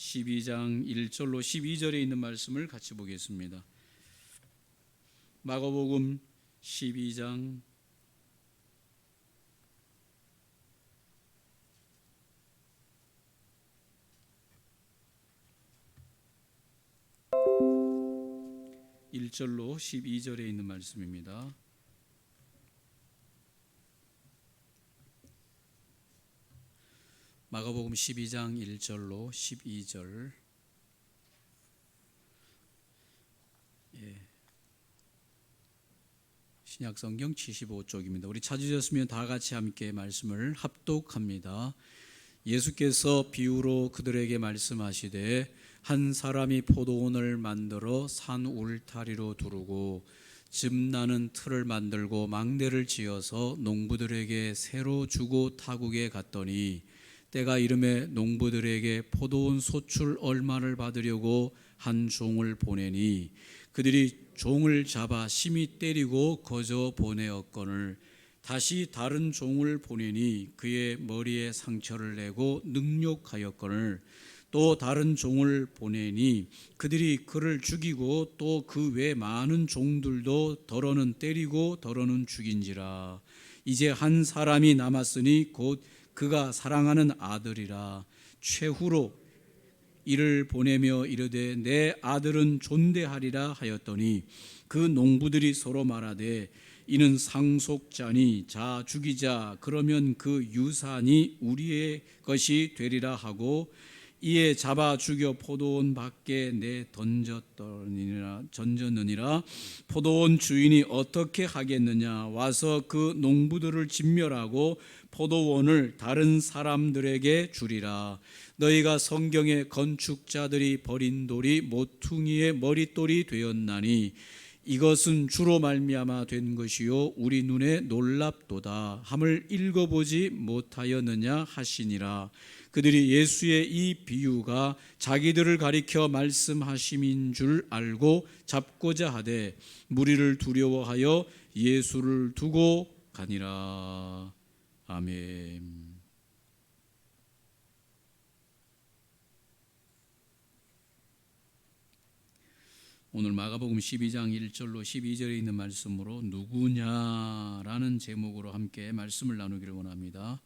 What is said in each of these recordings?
12장 1절로 12절에 있는 말씀을 같이 보겠습니다. 마가복음 12장 1절로 12절에 있는 말씀입니다. 마가복음 12장 1절로 12절. 신약성경 75쪽입니다. 우리 찾으셨으면 다 같이 함께 말씀을 합독합니다. 예수께서 비유로 그들에게 말씀하시되 한 사람이 포도원을 만들어 산 울타리로 두르고 즙나는 틀을 만들고 망대를 지어서 농부들에게 새로 주고 타국에 갔더니 때가 이름에 농부들에게 포도원 소출 얼마를 받으려고 한 종을 보내니 그들이 종을 잡아 심히 때리고 거저 보내었거늘 다시 다른 종을 보내니 그의 머리에 상처를 내고 능욕하였거늘 또 다른 종을 보내니 그들이 그를 죽이고 또 그 외 많은 종들도 더러는 때리고 더러는 죽인지라. 이제 한 사람이 남았으니 곧 그가 사랑하는 아들이라. 최후로 이를 보내며 이르되 내 아들은 존대하리라 하였더니 그 농부들이 서로 말하되 이는 상속자니 자 죽이자 그러면 그 유산이 우리의 것이 되리라 하고 이에 잡아 죽여 포도원 밖에 내 던졌느니라. 포도원 주인이 어떻게 하겠느냐. 와서 그 농부들을 진멸하고 포도원을 다른 사람들에게 주리라. 너희가 성경의 건축자들이 버린 돌이 모퉁이의 머릿돌이 되었나니 이것은 주로 말미암아 된 것이요 우리 눈에 놀랍도다 함을 읽어보지 못하였느냐 하시니라. 그들이 예수의 이 비유가 자기들을 가리켜 말씀하심인 줄 알고 잡고자 하되 무리를 두려워하여 예수를 두고 가니라. 아멘. 오늘 마가복음 12장 1절로 12절에 있는 말씀으로 누구냐라는 제목으로 함께 말씀을 나누기를 원합니다.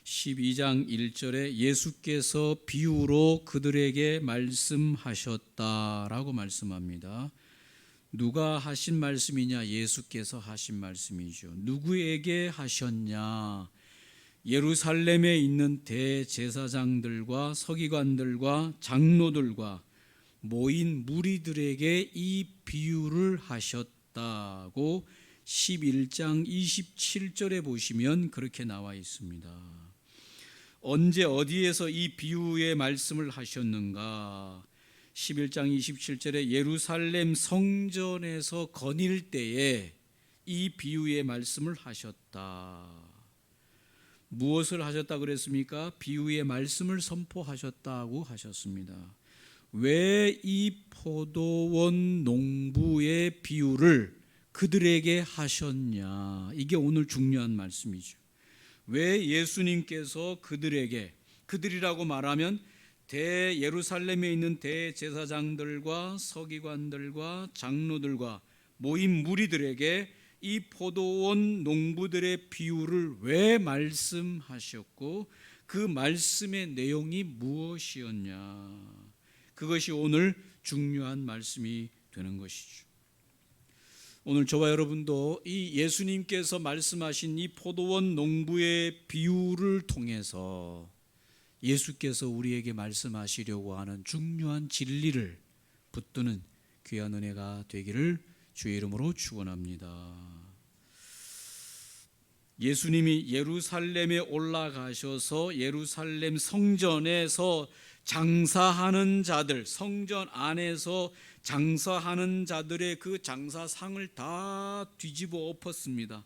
12장 1절에 예수께서 비유로 그들에게 말씀하셨다라고 말씀합니다. 누가 하신 말씀이냐? 예수께서 하신 말씀이죠. 누구에게 하셨냐? 예루살렘에 있는 대제사장들과 서기관들과 장로들과 모인 무리들에게 이 비유를 하셨다고 11장 27절에 보시면 그렇게 나와 있습니다. 언제 어디에서 이 비유의 말씀을 하셨는가? 11장 27절에 예루살렘 성전에서 거닐 때에 이 비유의 말씀을 하셨다. 무엇을 하셨다 그랬습니까? 비유의 말씀을 선포하셨다고 하셨습니다. 왜 이 포도원 농부의 비유를 그들에게 하셨냐? 이게 오늘 중요한 말씀이죠. 왜 예수님께서 그들에게, 그들이라고 말하면 예루살렘에 있는 대제사장들과 서기관들과 장로들과 모인 무리들에게 이 포도원 농부들의 비유를 왜 말씀하셨고 그 말씀의 내용이 무엇이었냐? 그것이 오늘 중요한 말씀이 되는 것이죠. 오늘 저와 여러분도 이 예수님께서 말씀하신 이 포도원 농부의 비유를 통해서 예수께서 우리에게 말씀하시려고 하는 중요한 진리를 붙드는 귀한 은혜가 되기를 주의 이름으로 축원합니다. 예수님이 예루살렘에 올라가셔서 예루살렘 성전에서 장사하는 자들, 성전 안에서 장사하는 자들의 그 장사상을 다 뒤집어 엎었습니다.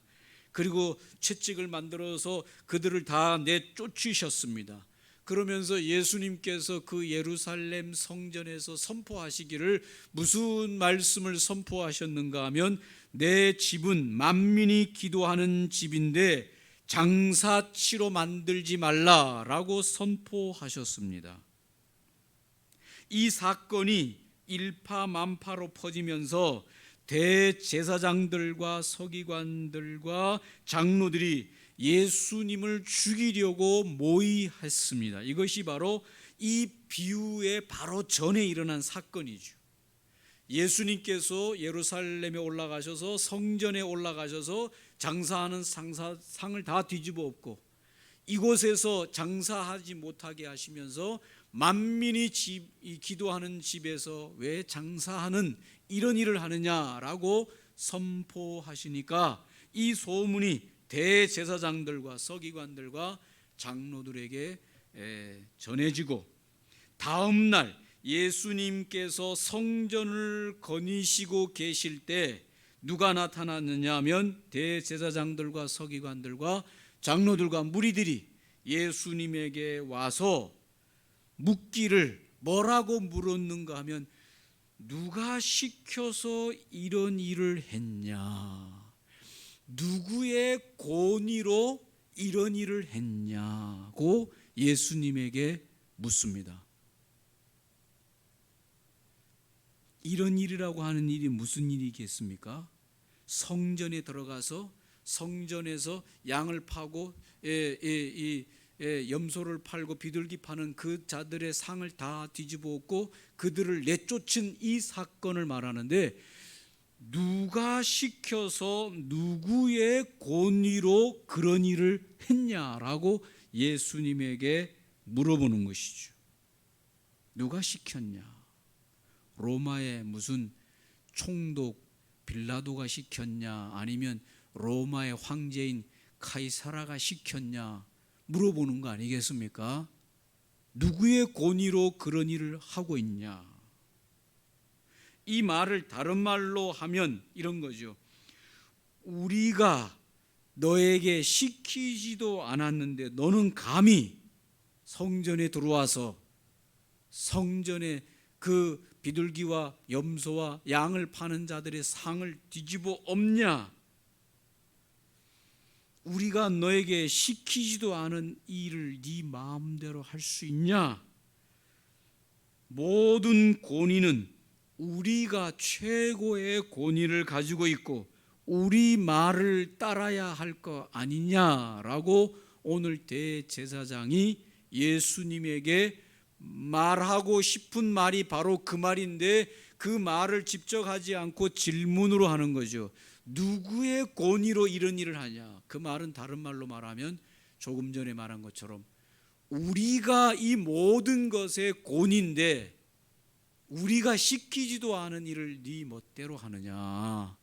그리고 채찍을 만들어서 그들을 다 내쫓으셨습니다. 그러면서 예수님께서 그 예루살렘 성전에서 선포하시기를 무슨 말씀을 선포하셨는가 하면 내 집은 만민이 기도하는 집인데 장사치로 만들지 말라라고 선포하셨습니다. 이 사건이 일파만파로 퍼지면서 대제사장들과 서기관들과 장로들이 예수님을 죽이려고 모의했습니다. 이것이 바로 이 비유의 바로 전에 일어난 사건이죠. 예수님께서 예루살렘에 올라가셔서 성전에 올라가셔서 장사하는 상을 다 뒤집어 엎고 이곳에서 장사하지 못하게 하시면서 만민이 기도하는 집에서 왜 장사하는 이런 일을 하느냐라고 선포하시니까 이 소문이 대제사장들과 서기관들과 장로들에게 전해지고 다음 날 예수님께서 성전을 거니시고 계실 때 누가 나타났느냐 하면 대제사장들과 서기관들과 장로들과 무리들이 예수님에게 와서 묻기를 뭐라고 물었는가 하면 누가 시켜서 이런 일을 했냐? 누구의 권위로 이런 일을 했냐고 예수님에게 묻습니다. 이런 일이라고 하는 일이 무슨 일이겠습니까? 성전에 들어가서 성전에서 양을 파고 염소를 팔고 비둘기 파는 그 자들의 상을 다 뒤집어 엎고 그들을 내쫓은 이 사건을 말하는데 누가 시켜서 누구의 권위로 그런 일을 했냐라고 예수님에게 물어보는 것이죠. 누가 시켰냐? 로마의 무슨 총독 빌라도가 시켰냐? 아니면 로마의 황제인 카이사라가 시켰냐? 물어보는 거 아니겠습니까? 누구의 권위로 그런 일을 하고 있냐? 이 말을 다른 말로 하면 이런 거죠. 우리가 너에게 시키지도 않았는데 너는 감히 성전에 들어와서 성전에 그 비둘기와 염소와 양을 파는 자들의 상을 뒤집어 엎냐? 우리가 너에게 시키지도 않은 일을 네 마음대로 할 수 있냐? 모든 권위는 우리가 최고의 권위를 가지고 있고 우리 말을 따라야 할 거 아니냐라고 오늘 대제사장이 예수님에게 말하고 싶은 말이 바로 그 말인데 그 말을 직접 하지 않고 질문으로 하는 거죠. 누구의 권위로 이런 일을 하냐? 그 말은 다른 말로 말하면 조금 전에 말한 것처럼 우리가 이 모든 것의 권위인데 우리가 시키지도 않은 일을 네 멋대로 하느냐?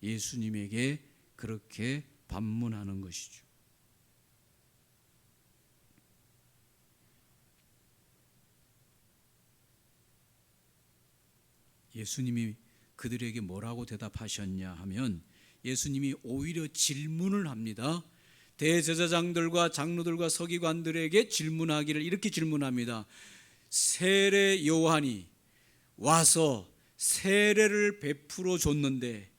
예수님에게 그렇게 반문하는 것이죠. 예수님이 그들에게 뭐라고 대답하셨냐 하면 예수님이 오히려 질문을 합니다. 대제사장들과 장로들과 서기관들에게 질문하기를 이렇게 질문합니다. 세례 요한이 와서 세례를 베풀어 줬는데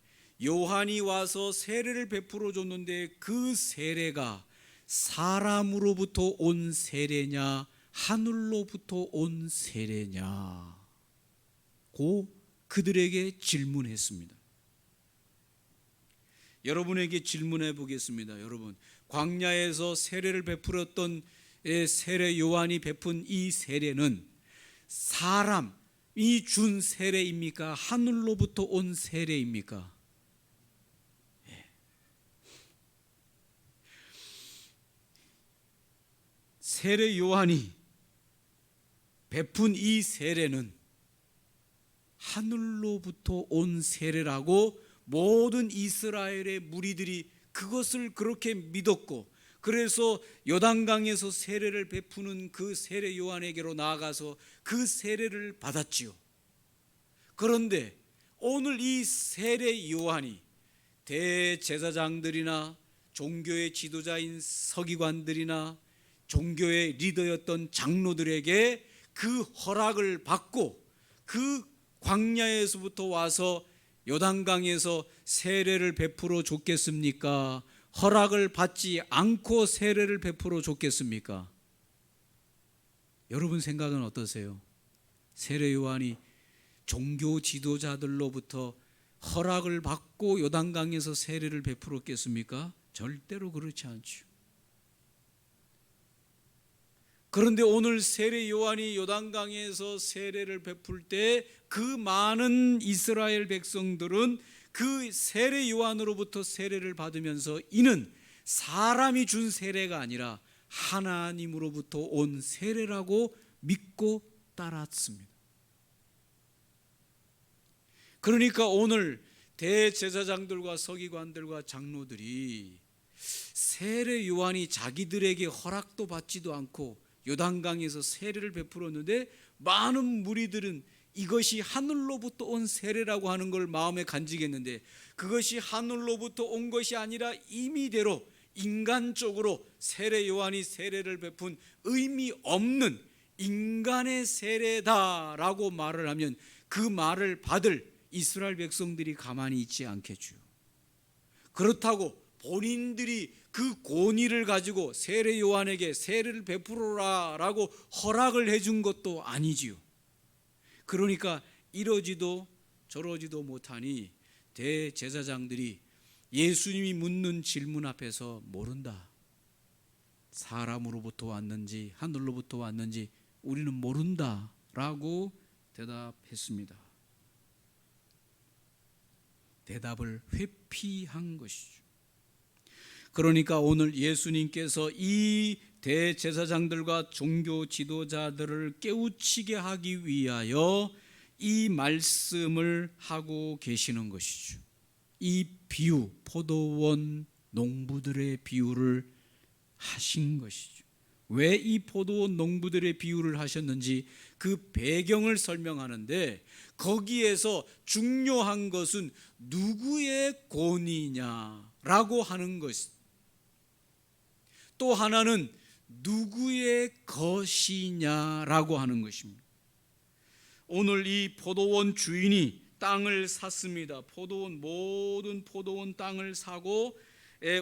요한이 와서 세례를 베풀어 줬는데 그 세례가 사람으로부터 온 세례냐 하늘로부터 온 세례냐 고 그들에게 질문했습니다. 여러분에게 질문해 보겠습니다. 여러분, 광야에서 세례를 베풀었던 세례 요한이 베푼 이 세례는 사람이 준 세례입니까? 하늘로부터 온 세례입니까? 세례 요한이 베푼 이 세례는 하늘로부터 온 세례라고 모든 이스라엘의 무리들이 그것을 그렇게 믿었고 그래서 요단강에서 세례를 베푸는 그 세례 요한에게로 나아가서 그 세례를 받았지요. 그런데 오늘 이 세례 요한이 대제사장들이나 종교의 지도자인 서기관들이나 종교의 리더였던 장로들에게 그 허락을 받고 그 광야에서부터 와서 요단강에서 세례를 베풀어 줬겠습니까? 허락을 받지 않고 세례를 베풀어 줬겠습니까? 여러분 생각은 어떠세요? 세례 요한이 종교 지도자들로부터 허락을 받고 요단강에서 세례를 베풀었겠습니까? 절대로 그렇지 않죠. 그런데 오늘 세례 요한이 요단강에서 세례를 베풀 때 그 많은 이스라엘 백성들은 그 세례 요한으로부터 세례를 받으면서 이는 사람이 준 세례가 아니라 하나님으로부터 온 세례라고 믿고 따랐습니다. 그러니까 오늘 대제사장들과 서기관들과 장로들이 세례 요한이 자기들에게 허락도 받지도 않고 요단강에서 세례를 베풀었는데 많은 무리들은 이것이 하늘로부터 온 세례라고 하는 걸 마음에 간직했는데 그것이 하늘로부터 온 것이 아니라 임의대로 인간적으로 세례 요한이 세례를 베푼 의미 없는 인간의 세례다라고 말을 하면 그 말을 받을 이스라엘 백성들이 가만히 있지 않겠죠. 그렇다고 본인들이 그 권위를 가지고 세례 요한에게 세례를 베풀어라라고 허락을 해준 것도 아니지요. 그러니까 이러지도 저러지도 못하니 대제사장들이 예수님이 묻는 질문 앞에서 모른다. 사람으로부터 왔는지 하늘로부터 왔는지 우리는 모른다라고 대답했습니다. 대답을 회피한 것이죠. 그러니까 오늘 예수님께서 이 대제사장들과 종교 지도자들을 깨우치게 하기 위하여 이 말씀을 하고 계시는 것이죠. 이 비유, 포도원 농부들의 비유를 하신 것이죠. 왜 이 포도원 농부들의 비유를 하셨는지 그 배경을 설명하는데 거기에서 중요한 것은 누구의 권위냐라고 하는 것. 또 하나는 누구의 것이냐라고 하는 것입니다. 오늘 이 포도원 주인이 땅을 샀습니다. 모든 포도원 땅을 사고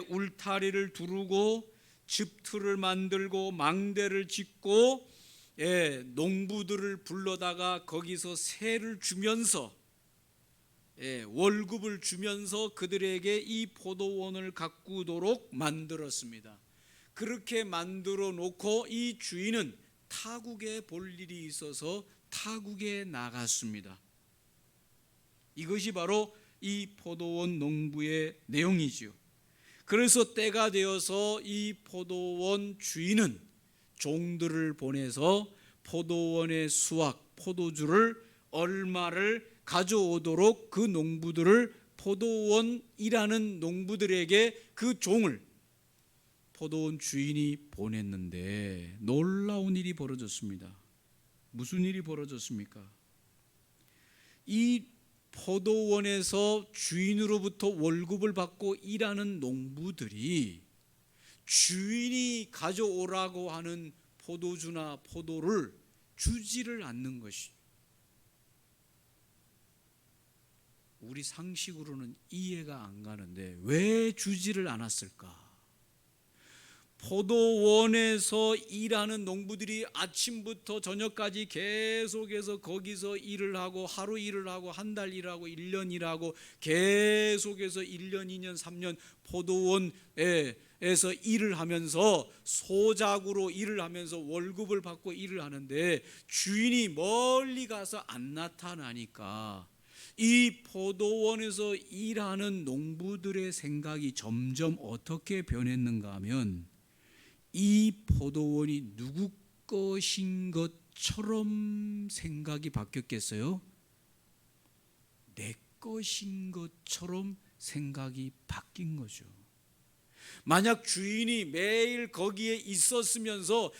울타리를 두르고 집틀을 만들고 망대를 짓고 농부들을 불러다가 거기서 세를 주면서 월급을 주면서 그들에게 이 포도원을 가꾸도록 만들었습니다. 그렇게 만들어 놓고 이 주인은 타국에 볼 일이 있어서 타국에 나갔습니다. 이것이 바로 이 포도원 농부의 내용이지요. 그래서 때가 되어서 이 포도원 주인은 종들을 보내서 포도원의 수확, 포도주를 얼마를 가져오도록 그 농부들을 포도원 일하는 농부들에게 그 종을 포도원 주인이 보냈는데 놀라운 일이 벌어졌습니다. 무슨 일이 벌어졌습니까? 이 포도원에서 주인으로부터 월급을 받고 일하는 농부들이 주인이 가져오라고 하는 포도주나 포도를 주지를 않는 것이 우리 상식으로는 이해가 안 가는데 왜 주지를 않았을까? 포도원에서 일하는 농부들이 아침부터 저녁까지 계속해서 거기서 일을 하고 하루 일을 하고 한 달 일하고 1년 일하고 계속해서 1년, 2년, 3년 포도원에서 일을 하면서 소작으로 일을 하면서 월급을 받고 일을 하는데 주인이 멀리 가서 안 나타나니까 이 포도원에서 일하는 농부들의 생각이 점점 어떻게 변했는가 하면 이 포도원이 누구 것인 것처럼 생각이 바뀌었겠어요? 내 것인 것처럼 생각이 바뀐 거죠. 만약 주인이 매일 거기에 있었으면서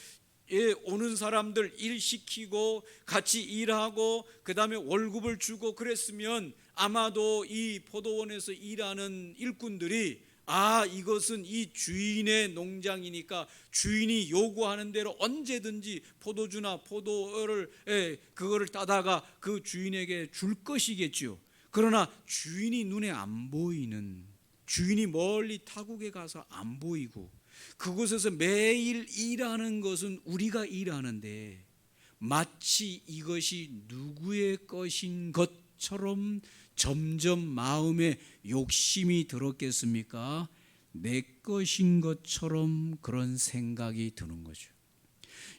오는 사람들 일 시키고 같이 일하고 그 다음에 월급을 주고 그랬으면 아마도 이 포도원에서 일하는 일꾼들이 이것은 이 주인의 농장이니까 주인이 요구하는 대로 언제든지 포도주나 포도를 그거를 따다가 그 주인에게 줄 것이겠죠. 그러나 주인이 눈에 안 보이는, 주인이 멀리 타국에 가서 안 보이고 그곳에서 매일 일하는 것은 우리가 일하는데 마치 이것이 누구의 것인 것처럼 점점 마음에 욕심이 들었겠습니까? 내 것인 것처럼 그런 생각이 드는 거죠.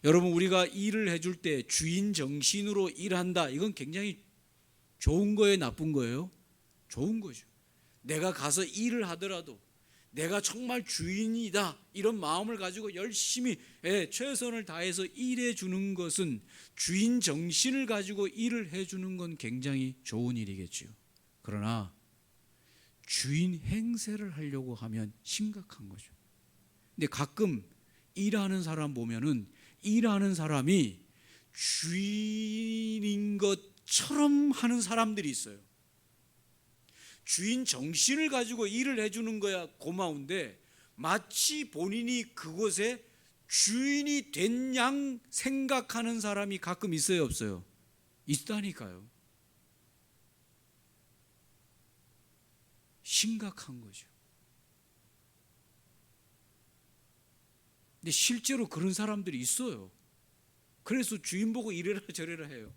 여러분, 우리가 일을 해줄 때 주인 정신으로 일한다, 이건 굉장히 좋은 거예요, 나쁜 거예요? 좋은 거죠. 내가 가서 일을 하더라도 내가 정말 주인이다, 이런 마음을 가지고 열심히 최선을 다해서 일해 주는 것은, 주인 정신을 가지고 일을 해주는 건 굉장히 좋은 일이겠죠. 그러나 주인 행세를 하려고 하면 심각한 거죠. 근데 가끔 일하는 사람 보면은 일하는 사람이 주인인 것처럼 하는 사람들이 있어요. 주인 정신을 가지고 일을 해주는 거야 고마운데, 마치 본인이 그곳에 주인이 된 양 생각하는 사람이 가끔 있어요, 없어요? 있다니까요. 심각한 거죠. 근데 실제로 그런 사람들이 있어요. 그래서 주인 보고 이래라 저래라 해요.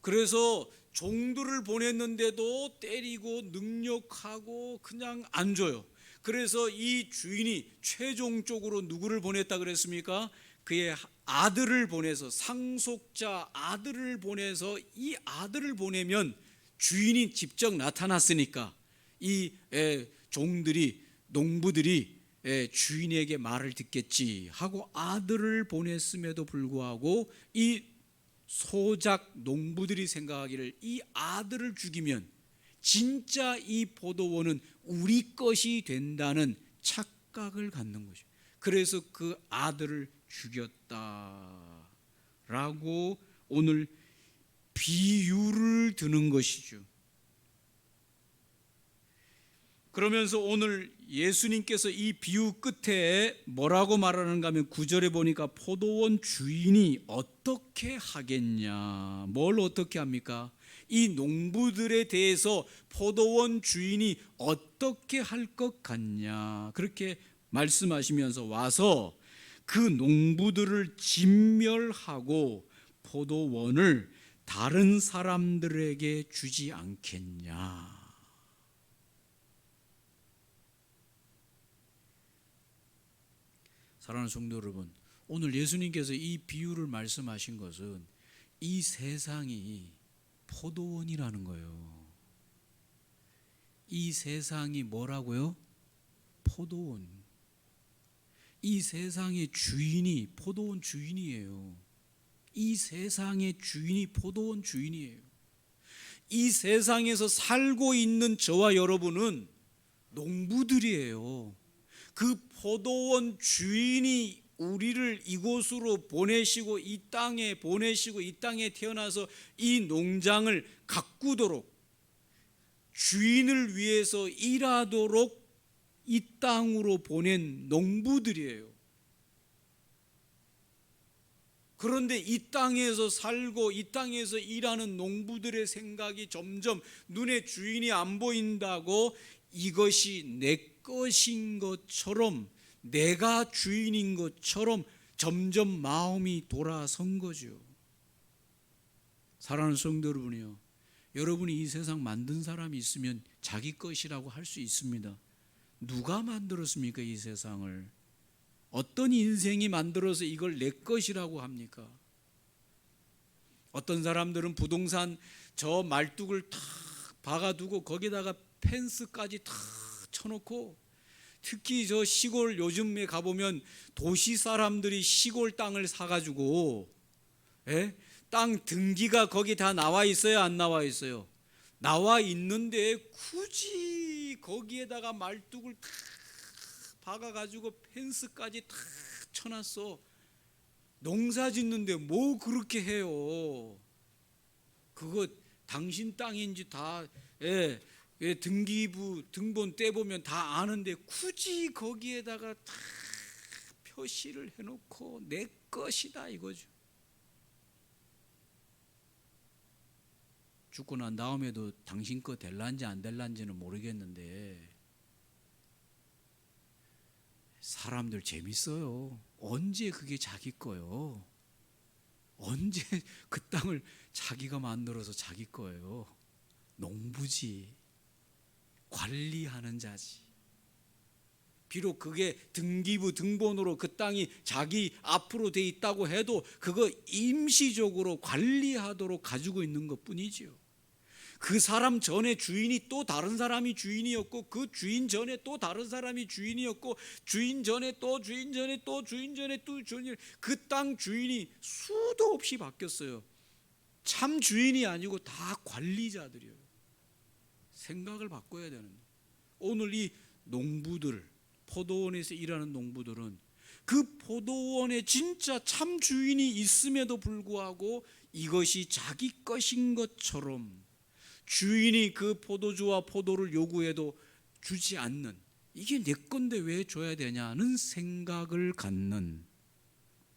그래서 종들을 보냈는데도 때리고 능욕하고 그냥 안 줘요. 그래서 이 주인이 최종적으로 누구를 보냈다 그랬습니까? 그의 아들을 보내서, 상속자 아들을 보내서, 이 아들을 보내면 주인이 직접 나타났으니까 이 종들이, 농부들이 주인에게 말을 듣겠지 하고 아들을 보냈음에도 불구하고 이 소작 농부들이 생각하기를 이 아들을 죽이면 진짜 이 포도원은 우리 것이 된다는 착각을 갖는 거죠. 그래서 그 아들을 죽였다라고 오늘 비유를 드는 것이죠. 그러면서 오늘 예수님께서 이 비유 끝에 뭐라고 말하는가 하면 9절에 보니까 포도원 주인이 어떻게 하겠냐, 뭘 어떻게 합니까? 이 농부들에 대해서 포도원 주인이 어떻게 할 것 같냐, 그렇게 말씀하시면서 와서 그 농부들을 진멸하고 포도원을 다른 사람들에게 주지 않겠냐. 사랑하는 성도 여러분, 오늘 예수님께서 이 비유를 말씀하신 것은 이 세상이 포도원이라는 거예요. 이 세상이 뭐라고요? 포도원. 이 세상의 주인이 포도원 주인이에요. 이 세상의 주인이 포도원 주인이에요. 이 세상에서 살고 있는 저와 여러분은 농부들이에요. 그 포도원 주인이 우리를 이곳으로 보내시고 이 땅에 보내시고 이 땅에 태어나서 이 농장을 가꾸도록, 주인을 위해서 일하도록 이 땅으로 보낸 농부들이에요. 그런데 이 땅에서 살고 이 땅에서 일하는 농부들의 생각이 점점 눈에 주인이 안 보인다고 이것이 내 것인 것처럼, 내가 주인인 것처럼 점점 마음이 돌아선 거죠. 사랑하는 성도 여러분이요, 여러분이 이 세상 만든 사람이 있으면 자기 것이라고 할 수 있습니다. 누가 만들었습니까? 이 세상을 어떤 인생이 만들어서 이걸 내 것이라고 합니까? 어떤 사람들은 부동산 저 말뚝을 탁 박아두고 거기다가 펜스까지 탁 쳐놓고, 특히 저 시골 요즘에 가보면 도시 사람들이 시골 땅을 사가지고 땅 등기가 거기 다 나와 있어요, 안 나와 있어요? 나와 있는데 굳이 거기에다가 말뚝을 탁 박아가지고 펜스까지 탁 쳐놨어. 농사 짓는데 뭐 그렇게 해요? 그거 당신 땅인지 다 등기부 등본 떼보면 다 아는데 굳이 거기에다가 다 표시를 해놓고 내 것이다 이거죠. 죽고 난 다음에도 당신 거 될란지 안 될란지는 모르겠는데 사람들 재밌어요. 언제 그게 자기 거요? 언제 그 땅을 자기가 만들어서 자기 거예요? 농부지, 관리하는 자지. 비록 그게 등기부 등본으로 그 땅이 자기 앞으로 돼 있다고 해도 그거 임시적으로 관리하도록 가지고 있는 것뿐이지요. 그 사람 전에 주인이 또 다른 사람이 주인이었고, 그 주인 전에 또 다른 사람이 주인이었고, 주인 전에 또 주인 전에 또 주인 전에 또 주인, 그 땅 주인이 수도 없이 바뀌었어요. 참 주인이 아니고 다 관리자들이에요. 생각을 바꿔야 되는 거예요. 오늘 이 농부들, 포도원에서 일하는 농부들은 그 포도원에 진짜 참 주인이 있음에도 불구하고 이것이 자기 것인 것처럼 주인이 그 포도주와 포도를 요구해도 주지 않는, 이게 내 건데 왜 줘야 되냐는 생각을 갖는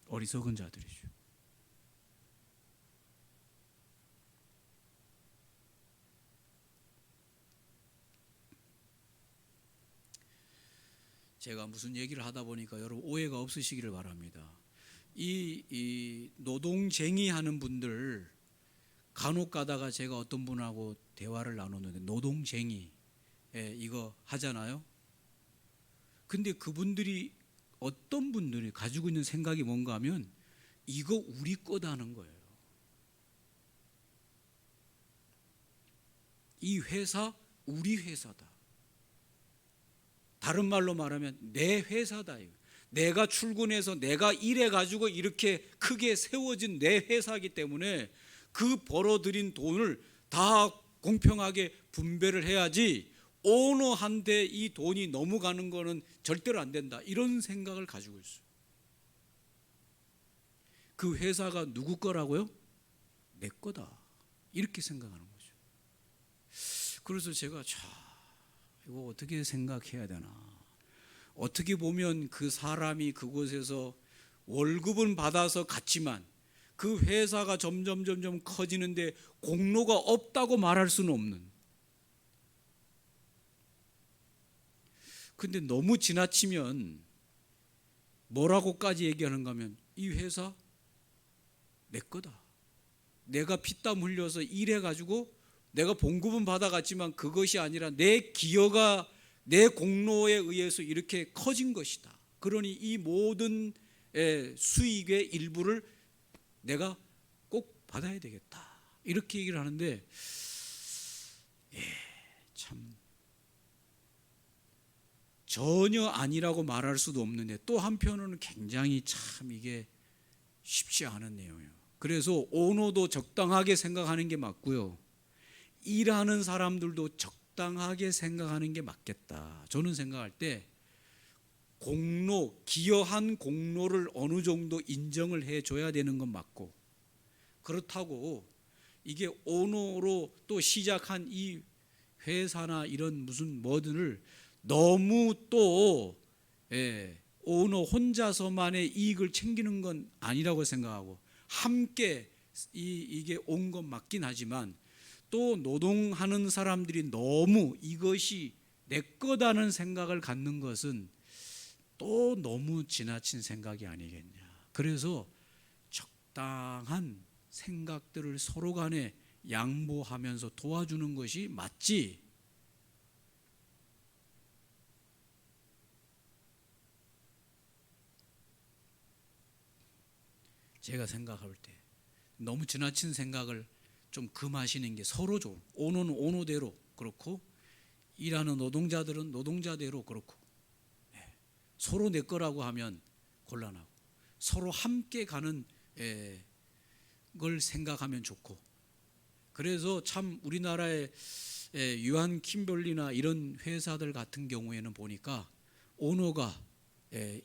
어리석은 자들이죠. 제가 무슨 얘기를 하다 보니까 여러분 오해가 없으시기를 바랍니다. 이 노동쟁이 하는 분들 간혹 가다가 제가 어떤 분하고 대화를 나누는데 노동쟁이 이거 하잖아요. 근데 그분들이 어떤 분들이 가지고 있는 생각이 뭔가 하면 이거 우리 거다는 거예요. 이 회사 우리 회사다. 다른 말로 말하면 내 회사다. 내가 출근해서 내가 일해 가지고 이렇게 크게 세워진 내 회사이기 때문에 그 벌어들인 돈을 다 공평하게 분배를 해야지 오너한테 이 돈이 넘어가는 거는 절대로 안 된다. 이런 생각을 가지고 있어요. 그 회사가 누구 거라고요? 내 거다. 이렇게 생각하는 거죠. 그래서 제가 이거 어떻게 생각해야 되나. 어떻게 보면 그 사람이 그곳에서 월급은 받아서 갔지만 그 회사가 점점 커지는데 공로가 없다고 말할 수는 없는. 근데 너무 지나치면 뭐라고까지 얘기하는가 하면 이 회사 내 거다. 내가 피땀 흘려서 일해가지고 내가 봉급은 받아갔지만 그것이 아니라 내 기여가 내 공로에 의해서 이렇게 커진 것이다. 그러니 이 모든 수익의 일부를 내가 꼭 받아야 되겠다. 이렇게 얘기를 하는데 참 전혀 아니라고 말할 수도 없는데 또 한편으로는 굉장히 참 이게 쉽지 않은 내용이에요. 그래서 오너도 적당하게 생각하는 게 맞고요. 일하는 사람들도 적당하게 생각하는 게 맞겠다. 저는 생각할 때 공로, 기여한 공로를 어느 정도 인정을 해줘야 되는 건 맞고, 그렇다고 이게 오너로 또 시작한 이 회사나 이런 무슨 뭐든을 너무 또 오너 혼자서만의 이익을 챙기는 건 아니라고 생각하고, 함께 이게 온 건 맞긴 하지만 또 노동하는 사람들이 너무 이것이 내 거다는 생각을 갖는 것은 또 너무 지나친 생각이 아니겠냐. 그래서 적당한 생각들을 서로 간에 양보하면서 도와주는 것이 맞지. 제가 생각할 때 너무 지나친 생각을 좀 금하시는 게 서로 좋은, 오너는 오너대로 그렇고 일하는 노동자들은 노동자대로 그렇고, 서로 내 거라고 하면 곤란하고 서로 함께 가는 걸 생각하면 좋고. 그래서 참 우리나라의 유한 킴벌리나 이런 회사들 같은 경우에는 보니까 오너가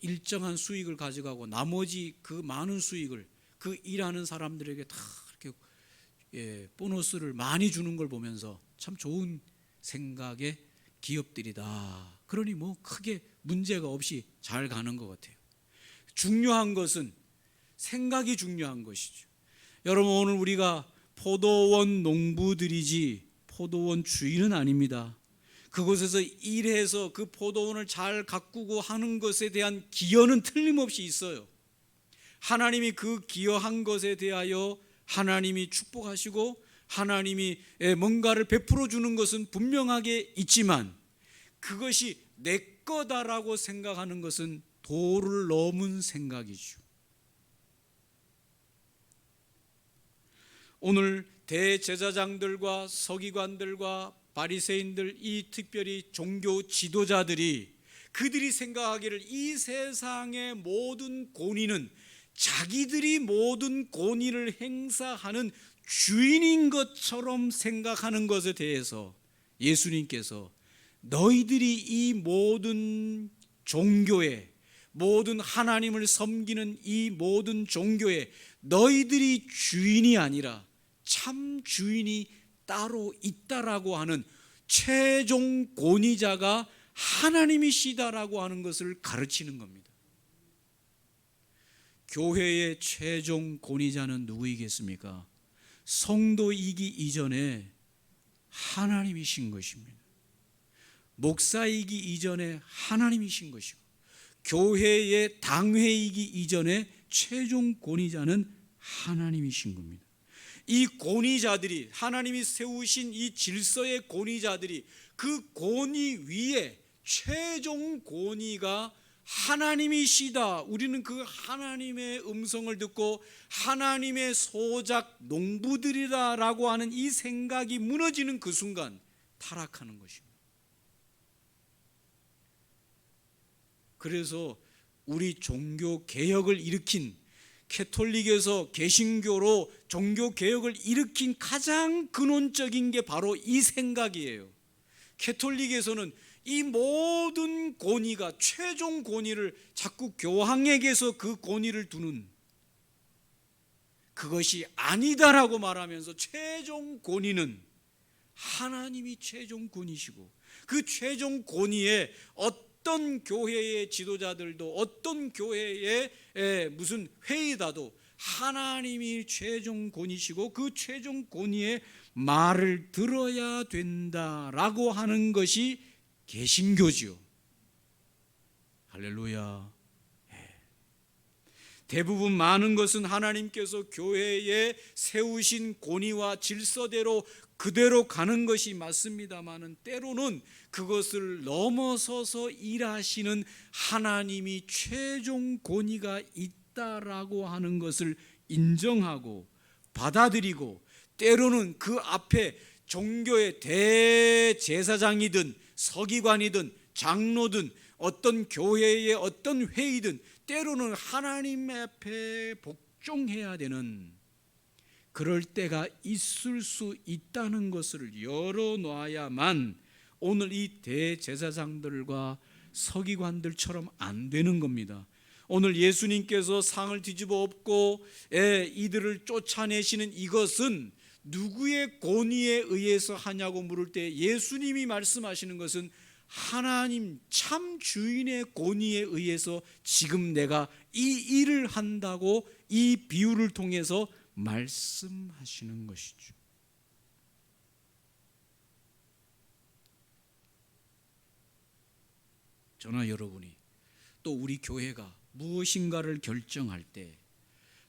일정한 수익을 가져가고 나머지 그 많은 수익을 그 일하는 사람들에게 다 이렇게 보너스를 많이 주는 걸 보면서 참 좋은 생각의 기업들이다. 그러니 뭐 크게 문제가 없이 잘 가는 것 같아요. 중요한 것은 생각이 중요한 것이죠. 여러분 오늘 우리가 포도원 농부들이지 포도원 주인은 아닙니다. 그곳에서 일해서 그 포도원을 잘 가꾸고 하는 것에 대한 기여는 틀림없이 있어요. 하나님이 그 기여한 것에 대하여 하나님이 축복하시고 하나님이 뭔가를 베풀어 주는 것은 분명하게 있지만, 그것이 내 거다라고 생각하는 것은 도를 넘은 생각이죠. 오늘 대제사장들과 서기관들과 바리새인들, 이 특별히 종교 지도자들이 그들이 생각하기를 이 세상의 모든 권위는 자기들이 모든 권위를 행사하는 주인인 것처럼 생각하는 것에 대해서 예수님께서 너희들이 이 모든 종교에, 모든 하나님을 섬기는 이 모든 종교에 너희들이 주인이 아니라 참 주인이 따로 있다라고 하는 최종 권위자가 하나님이시다라고 하는 것을 가르치는 겁니다. 교회의 최종 권위자는 누구이겠습니까? 성도이기 이전에 하나님이신 것입니다. 목사이기 이전에 하나님이신 것이고, 교회의 당회이기 이전에 최종 권위자는 하나님이신 겁니다. 이 권위자들이, 하나님이 세우신 이 질서의 권위자들이 그 권위 위에 최종 권위가 하나님이시다, 우리는 그 하나님의 음성을 듣고 하나님의 소작 농부들이다라고 하는 이 생각이 무너지는 그 순간 타락하는 것입니다. 그래서 우리 종교 개혁을 일으킨, 캐톨릭에서 개신교로 종교 개혁을 일으킨 가장 근원적인 게 바로 이 생각이에요. 캐톨릭에서는 이 모든 권위가, 최종 권위를 자꾸 교황에게서 그 권위를 두는, 그것이 아니다라고 말하면서 최종 권위는 하나님이 최종 권위시고, 그 최종 권위에 어떤 교회의 지도자들도, 어떤 교회의 무슨 회의다도 하나님이 최종 권위시고 그 최종 권위의 말을 들어야 된다라고 하는 것이 개신교지요. 할렐루야. 대부분 많은 것은 하나님께서 교회에 세우신 권위와 질서대로 그대로 가는 것이 맞습니다마는, 때로는 그것을 넘어서서 일하시는 하나님이 최종 권위가 있다라고 하는 것을 인정하고 받아들이고, 때로는 그 앞에 종교의 대제사장이든 서기관이든 장로든 어떤 교회의 어떤 회의든 때로는 하나님 앞에 복종해야 되는 그럴 때가 있을 수 있다는 것을 열어놔야만 오늘 이 대제사장들과 서기관들처럼 안 되는 겁니다. 오늘 예수님께서 상을 뒤집어 엎고 이들을 쫓아내시는 이것은 누구의 권위에 의해서 하냐고 물을 때 예수님이 말씀하시는 것은 하나님 참 주인의 권위에 의해서 지금 내가 이 일을 한다고 이 비유를 통해서 말씀하시는 것이죠. 저나 여러분이 또 우리 교회가 무엇인가를 결정할 때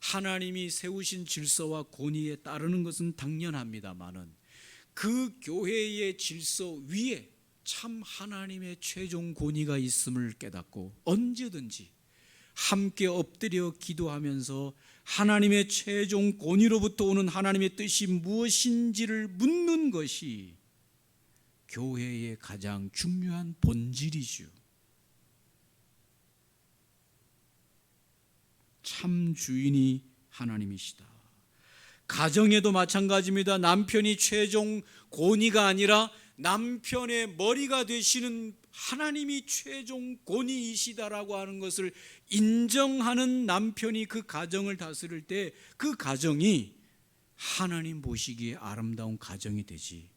하나님이 세우신 질서와 권위에 따르는 것은 당연합니다마는 그 교회의 질서 위에 참 하나님의 최종 권위가 있음을 깨닫고 언제든지 함께 엎드려 기도하면서 하나님의 최종 권위로부터 오는 하나님의 뜻이 무엇인지를 묻는 것이 교회의 가장 중요한 본질이죠. 참 주인이 하나님이시다. 가정에도 마찬가지입니다. 남편이 최종 권위가 아니라 남편의 머리가 되시는 하나님이 최종 권위이시다라고 하는 것을 인정하는 남편이 그 가정을 다스릴 때 그 가정이 하나님 보시기에 아름다운 가정이 되지,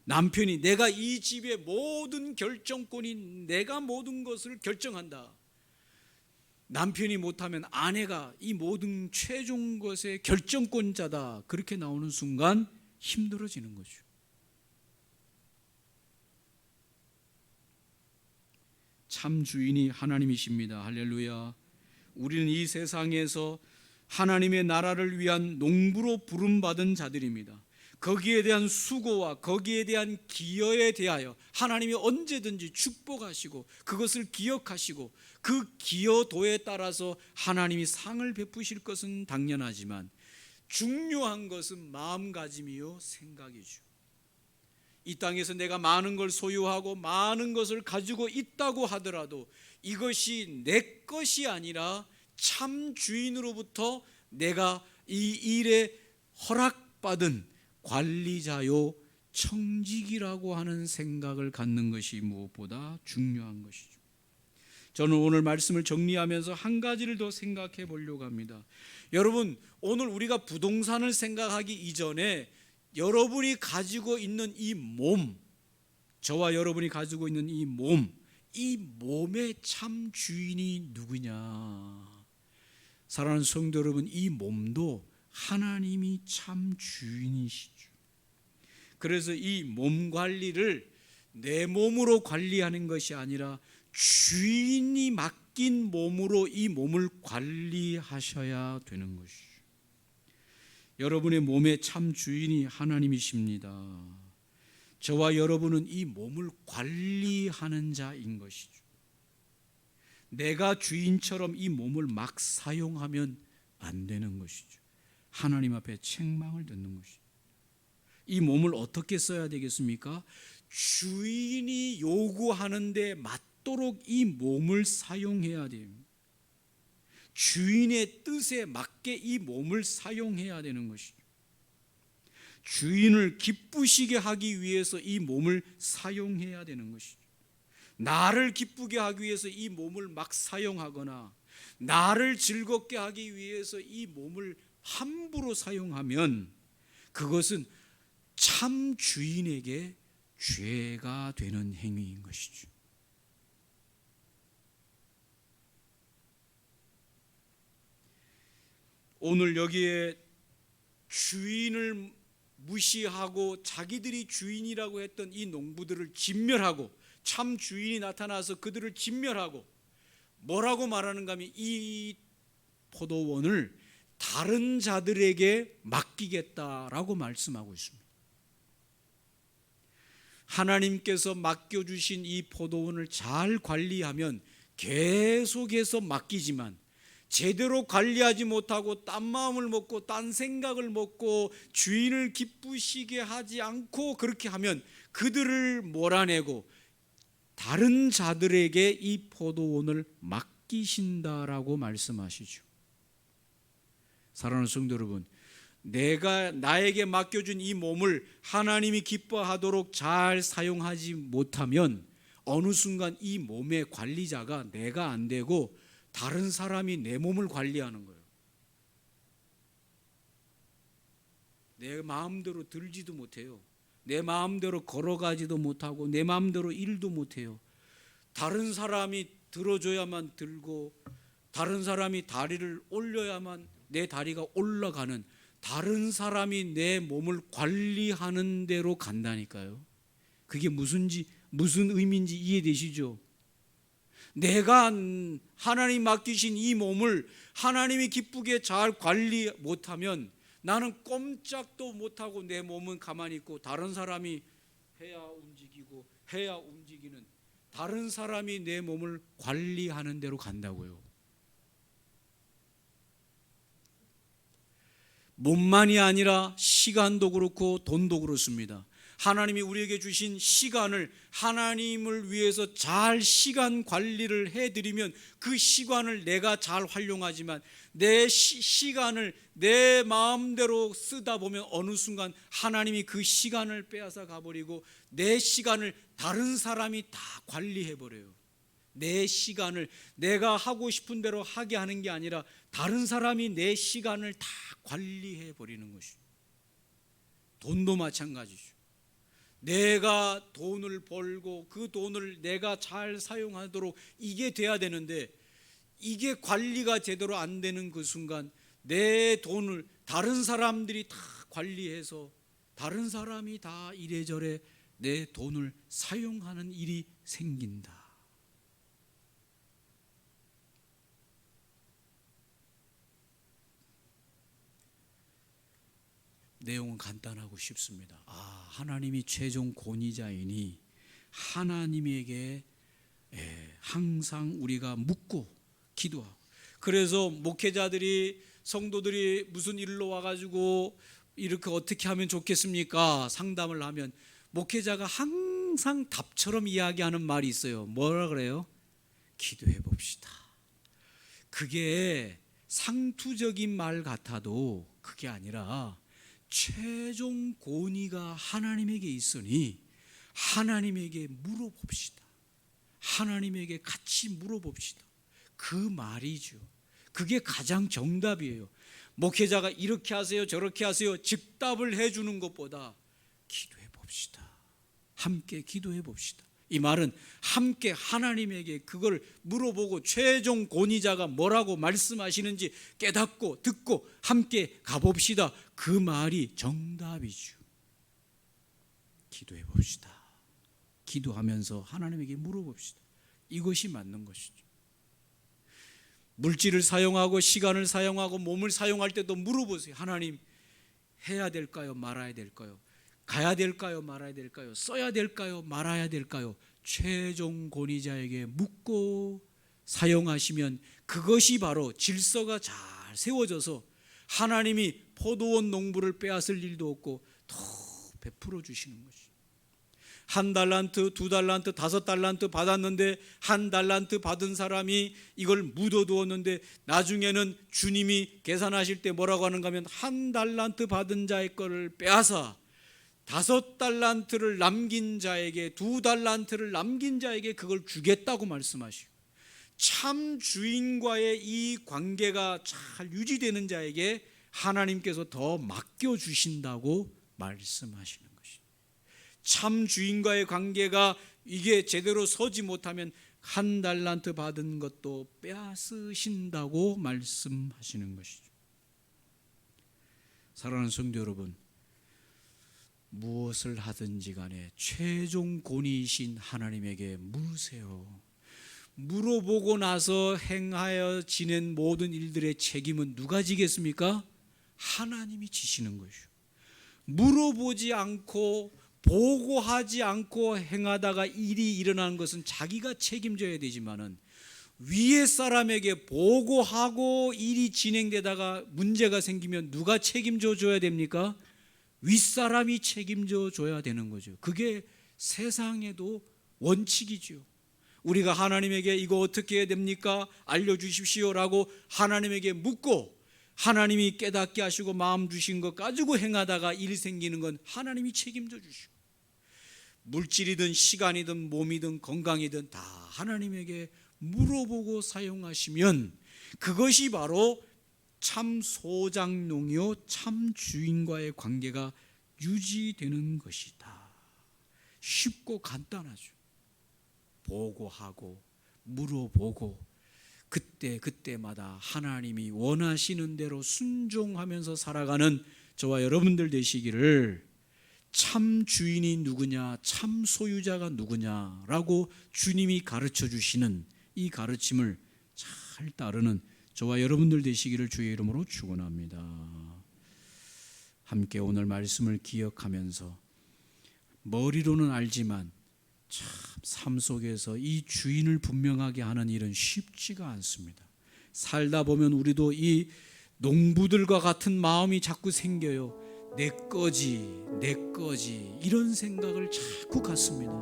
남편이 내가 이 집의 모든 결정권이 내가 모든 것을 결정한다, 남편이 못하면 아내가 이 모든 최종 것의 결정권자다, 그렇게 나오는 순간 힘들어지는 거죠. 참 주인이 하나님이십니다. 할렐루야. 우리는 이 세상에서 하나님의 나라를 위한 농부로 부름받은 자들입니다. 거기에 대한 수고와 거기에 대한 기여에 대하여 하나님이 언제든지 축복하시고 그것을 기억하시고 그 기여도에 따라서 하나님이 상을 베푸실 것은 당연하지만, 중요한 것은 마음가짐이요 생각이죠. 이 땅에서 내가 많은 걸 소유하고 많은 것을 가지고 있다고 하더라도 이것이 내 것이 아니라 참 주인으로부터 내가 이 일에 허락받은 관리자요 청직이라고 하는 생각을 갖는 것이 무엇보다 중요한 것이죠. 저는 오늘 말씀을 정리하면서 한 가지를 더 생각해 보려고 합니다. 여러분, 오늘 우리가 부동산을 생각하기 이전에 여러분이 가지고 있는 이 몸, 저와 여러분이 가지고 있는 이 몸의 참 주인이 누구냐? 사랑하는 성도 여러분, 이 몸도 하나님이 참 주인이시죠. 그래서 이 몸 관리를 내 몸으로 관리하는 것이 아니라 주인이 맡긴 몸으로 이 몸을 관리하셔야 되는 것이죠. 여러분의 몸의 참 주인이 하나님이십니다. 저와 여러분은 이 몸을 관리하는 자인 것이죠. 내가 주인처럼 이 몸을 막 사용하면 안 되는 것이죠. 하나님 앞에 책망을 듣는 것이죠. 이 몸을 어떻게 써야 되겠습니까? 주인이 요구하는 데 맞도록 이 몸을 사용해야 됩니다. 주인의 뜻에 맞게 이 몸을 사용해야 되는 것이죠. 주인을 기쁘시게 하기 위해서 이 몸을 사용해야 되는 것이죠. 나를 기쁘게 하기 위해서 이 몸을 막 사용하거나 나를 즐겁게 하기 위해서 이 몸을 함부로 사용하면 그것은 참 주인에게 죄가 되는 행위인 것이죠. 오늘 여기에 주인을 무시하고 자기들이 주인이라고 했던 이 농부들을 진멸하고 참 주인이 나타나서 그들을 진멸하고 뭐라고 말하는가 하면 이 포도원을 다른 자들에게 맡기겠다라고 말씀하고 있습니다. 하나님께서 맡겨주신 이 포도원을 잘 관리하면 계속해서 맡기지만 제대로 관리하지 못하고 딴 마음을 먹고 딴 생각을 먹고 주인을 기쁘시게 하지 않고 그렇게 하면 그들을 몰아내고 다른 자들에게 이 포도원을 맡기신다라고 말씀하시죠. 사랑하는 성도 여러분, 내가 나에게 맡겨준 이 몸을 하나님이 기뻐하도록 잘 사용하지 못하면 어느 순간 이 몸의 관리자가 내가 안 되고 다른 사람이 내 몸을 관리하는 거예요. 내 마음대로 들지도 못해요. 내 마음대로 걸어가지도 못하고 내 마음대로 일도 못해요. 다른 사람이 들어줘야만 들고 다른 사람이 다리를 올려야만 내 다리가 올라가는, 다른 사람이 내 몸을 관리하는 대로 간다니까요. 그게 무슨 의미인지 이해되시죠? 내가 하나님 맡기신 이 몸을 하나님이 기쁘게 잘 관리 못하면 나는 꼼짝도 못하고 내 몸은 가만히 있고 다른 사람이 해야 움직이고 해야 움직이는, 다른 사람이 내 몸을 관리하는 대로 간다고요. 몸만이 아니라 시간도 그렇고 돈도 그렇습니다. 하나님이 우리에게 주신 시간을 하나님을 위해서 잘 시간 관리를 해드리면 그 시간을 내가 잘 활용하지만 내 시간을 내 마음대로 쓰다 보면 어느 순간 하나님이 그 시간을 빼앗아 가버리고 내 시간을 다른 사람이 다 관리해버려요. 내 시간을 내가 하고 싶은 대로 하게 하는 게 아니라 다른 사람이 내 시간을 다 관리해버리는 것이죠. 돈도 마찬가지죠. 내가 돈을 벌고 그 돈을 내가 잘 사용하도록 이게 돼야 되는데 이게 관리가 제대로 안 되는 그 순간 내 돈을 다른 사람들이 다 관리해서 다른 사람이 다 이래저래 내 돈을 사용하는 일이 생긴다. 내용은 간단하고 쉽습니다. 하나님이 최종 권위자이니 하나님에게 항상 우리가 묻고 기도하고, 그래서 목회자들이 성도들이 무슨 일로 와가지고 이렇게 어떻게 하면 좋겠습니까? 상담을 하면 목회자가 항상 답처럼 이야기하는 말이 있어요. 뭐라 그래요? 기도해 봅시다. 그게 상투적인 말 같아도 그게 아니라 최종 권위가 하나님에게 있으니 하나님에게 물어봅시다. 하나님에게 같이 물어봅시다. 그 말이죠. 그게 가장 정답이에요. 목회자가 이렇게 하세요 저렇게 하세요 즉답을 해주는 것보다 기도해 봅시다. 함께 기도해 봅시다. 이 말은 함께 하나님에게 그걸 물어보고 최종 권위자가 뭐라고 말씀하시는지 깨닫고 듣고 함께 가봅시다. 그 말이 정답이죠. 기도해 봅시다. 기도하면서 하나님에게 물어봅시다. 이것이 맞는 것이죠. 물질을 사용하고 시간을 사용하고 몸을 사용할 때도 물어보세요. 하나님, 해야 될까요? 말아야 될까요? 가야 될까요? 말아야 될까요? 써야 될까요? 말아야 될까요? 최종 권위자에게 묻고 사용하시면 그것이 바로 질서가 잘 세워져서 하나님이 포도원 농부를 빼앗을 일도 없고 더 베풀어 주시는 것이죠. 1달란트, 2달란트, 5달란트 받았는데 1달란트 받은 사람이 이걸 묻어두었는데 나중에는 주님이 계산하실 때 뭐라고 하는가 하면 1달란트 받은 자의 거를 빼앗아 5달란트를 남긴 자에게 2달란트를 남긴 자에게 그걸 주겠다고 말씀하시고, 참 주인과의 이 관계가 잘 유지되는 자에게 하나님께서 더 맡겨주신다고 말씀하시는 것입니다. 참 주인과의 관계가 이게 제대로 서지 못하면 1달란트 받은 것도 빼앗으신다고 말씀하시는 것이죠. 사랑하는 성도 여러분, 무엇을 하든지 간에 최종 권위이신 하나님에게 물으세요. 물어보고 나서 행하여 지낸 모든 일들의 책임은 누가 지겠습니까? 하나님이 지시는 것이요. 물어보지 않고 보고하지 않고 행하다가 일이 일어나는 것은 자기가 책임져야 되지만은 위에 사람에게 보고하고 일이 진행되다가 문제가 생기면 누가 책임져 줘야 됩니까? 윗사람이 책임져 줘야 되는 거죠. 그게 세상에도 원칙이죠. 우리가 하나님에게 이거 어떻게 해야 됩니까? 알려주십시오라고 하나님에게 묻고 하나님이 깨닫게 하시고 마음 주신 것 가지고 행하다가 일이 생기는 건 하나님이 책임져 주시고, 물질이든 시간이든 몸이든 건강이든 다 하나님에게 물어보고 사용하시면 그것이 바로 참 소장농이요 참 주인과의 관계가 유지되는 것이다. 쉽고 간단하죠. 보고하고 물어보고 그때마다 하나님이 원하시는 대로 순종하면서 살아가는 저와 여러분들 되시기를, 참 주인이 누구냐, 참 소유자가 누구냐라고 주님이 가르쳐 주시는 이 가르침을 잘 따르는 저와 여러분들 되시기를 주의 이름으로 축원합니다. 함께 오늘 말씀을 기억하면서 머리로는 알지만 참 삶 속에서 이 주인을 분명하게 하는 일은 쉽지가 않습니다. 살다 보면 우리도 이 농부들과 같은 마음이 자꾸 생겨요. 내 거지 이런 생각을 자꾸 갖습니다.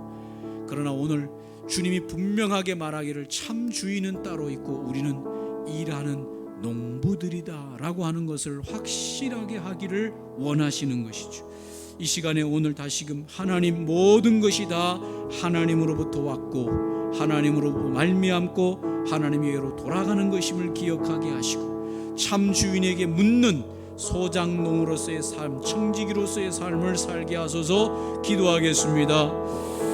그러나 오늘 주님이 분명하게 말하기를 참 주인은 따로 있고 우리는 일하는 농부들이다 라고 하는 것을 확실하게 하기를 원하시는 것이죠. 이 시간에 오늘 다시금 하나님 모든 것이 다 하나님으로부터 왔고 하나님으로 말미암고 하나님에게로 돌아가는 것임을 기억하게 하시고, 참 주인에게 묻는 소장농으로서의 삶, 청지기로서의 삶을 살게 하소서 기도하겠습니다.